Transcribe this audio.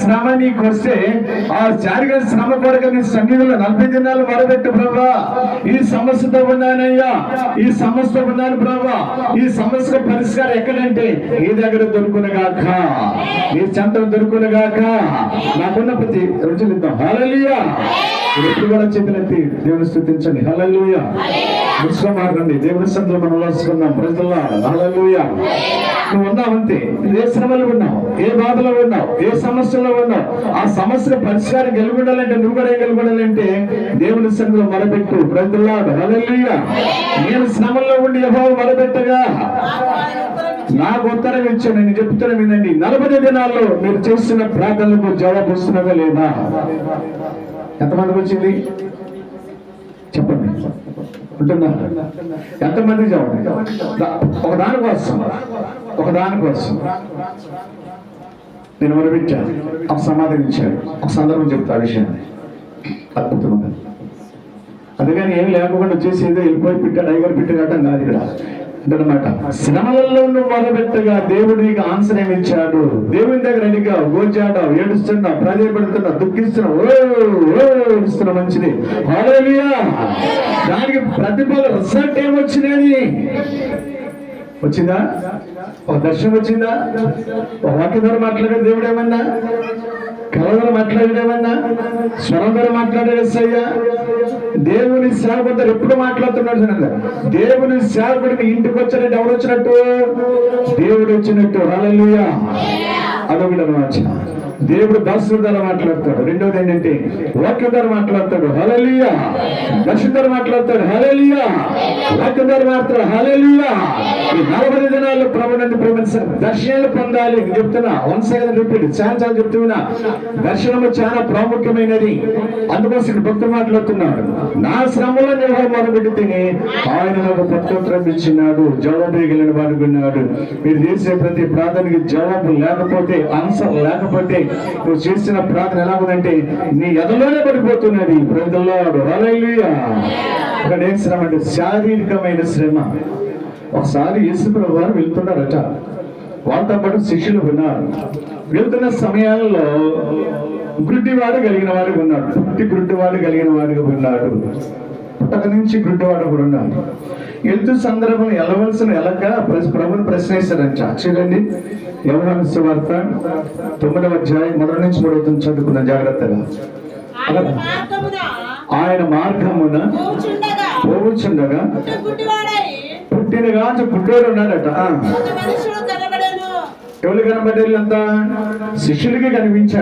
శ్రమ నీకు వస్తే ఆ జరిగిన శ్రమ కొరకు నీ సన్నిధిలో 40 దినాలు మొరబెట్టు ప్రభా. ఈ సమస్యతో ఉన్నానయ్యా, ఈ సమస్యతో ఉన్నాను ప్రభా, ఈ సమస్యకు పరిష్కారం ఎక్కడంటే నీ దగ్గర దొరుకునుగాక, నీ చెంతలు దొరుకునుగాక. నాకున్న ప్రతి రోజులు ఇద్దాం. హల్లెలూయా. ఎప్పుడు కూడా చేతులెత్తి దేవుని స్తుతించండి. హల్లెలూయా. ముసుకోమాకండి, దేవుని సందులో మనం రాసుకుందాం. ప్రజల్లా హల్లెలూయా. నువ్వు ఉన్నావంతే, ఏ శ్రమలో ఉన్నావు, ఏ బాధలో ఉన్నావు, ఏ సమస్యలో ఉన్నావు, ఆ సమస్య పరిష్కారం గెలుగుండాలంటే నువ్వు కూడా గెలుగుండాలంటే దేవుని సందులో మొరబెట్టు. ప్రజల్లా హల్లెలూయా. నేను శ్రమల్లో ఉండి యెహోవా మొరబెట్టగా నాకు ఉత్తరం ఇచ్చాను. నేను చెప్తున్నా వినండి, 40 దినాల్లో మీరు చేస్తున్న ప్రార్థనలకు జవాబు వస్తున్నదా లేదా? ఎంతమందికి వచ్చింది చెప్పండి. ఉంటుందా? ఎంతమంది జవాబు? ఒకదానికోసం నేను మొదలుపెట్టాను, ఒక సమాధానం ఇచ్చాడు. ఒక సందర్భం చెప్తా ఆ విషయాన్ని. అద్భుతంగా అందుకని ఏమి లేకుండా చేసి ఏదో వెళ్ళిపోయి పెట్టాడు, ఐగర్ పెట్టాడటం కాదు ఇక్కడ అంటనమాట. శ్రమలలో నువ్వు మొదలుపెట్టగా దేవుడు నీకు ఆన్సర్ ఏమి ఇచ్చాడు. దేవుని దగ్గర అడిగావు, గోచాడావు, ఏడుస్తున్నావు, ప్రాధాన్యపడుతున్నావు, దుఃఖిస్తున్నావు, ఏడుస్తున్నావు, మంచిది. హల్లెలూయా. దానికి ప్రతిఫల రిజల్ట్ ఏమొచ్చినది? వచ్చిందా? ఒక దర్శనం వచ్చిందా? ఒక వాక్యం ద్వారా మాట్లాడాడు దేవుడు ఏమన్నా? కళ ద్వారా మాట్లాడాడేమన్నా? స్వరం ద్వారా మాట్లాడాడు ఎస్సయ్యా. దేవుని సేవకుడు ఎప్పుడు మాట్లాడుతున్నాడు? దేవుని సేవకుడికి ఇంటికి వచ్చినట్టు ఎవరు వచ్చినట్టు? దేవుడు వచ్చినట్టు. హల్లెలూయా. అదొకటి అన్నమాట. దేవుడు దాసుల ద్వారా మాట్లాడతాడు. రెండవది ఏంటంటే వాక్యం ద్వారా మాట్లాడతాడు. హల్లెలూయా. దర్శనం ద్వారా మాట్లాడతాడు. హల్లెలూయా. వాక్యం ద్వారా మాట్లాడతాడు. హల్లెలూయా. ఈ 40 దినాల్లో ప్రభువుని ప్రేమించాలి, దర్శనాలు పొందాలి. చెప్తున్నా, వన్స్ అగైన్ రిపీట్, చాలా చెప్తున్నా, దర్శనము చాలా ప్రాముఖ్యమైనది. అందుకోసం ఇక్కడ భక్తులు మాట్లాడుతున్నాడు. నా శ్రమలో నేను మొదలుపెడితేనే ఆయన నాకు ప్రత్యుత్తరం ఇచ్చినాడు, జవాబు ఇవ్వగలిగిన వాడు ఉన్నాడు. మీరు చేసే ప్రతి ప్రార్థనకి జవాబు లేకపోతే, ఆన్సర్ లేకపోతే నువ్వు చేసిన ప్రార్థన ఎలా ఉందంటే నీ ఎదలోనే పడిపోతున్నది. ప్రజల్లో హల్లెలూయా. ఇక్కడ ఏం శ్రమ అంటే శారీరకమైన శ్రమ. ఒకసారి యేసుప్రభువు వారు వెళ్తున్నారట, వాళ్ళతో పాటు శిష్యులు ఉన్నారు. వెళ్తున్న సమయాల్లో గుడ్డివాడు కలిగిన వాడు ఉన్నాడు, గుడ్డివాడు కలిగిన వాడిగా ఉన్నాడు, పుట్టక నుంచి గుడ్డివాడు కూడా ఉన్నాడు. వెళ్తూ సందర్భంలో వెళ్ళవలసిన ఎలక ప్రభుని ప్రశ్నిస్తారంట. చూడండి, యోహాను సువార్త 9వ అధ్యాయం 1 నుంచి 3 చదువుకున్న జాగ్రత్తగా. ఆయన మార్గమున పోవుచుండగా పుట్టినగా గుడ్డోడు ఉన్నాడట. ఎవరు కనబడేళ్ళంతా? శిష్యులకి కనిపించాడు.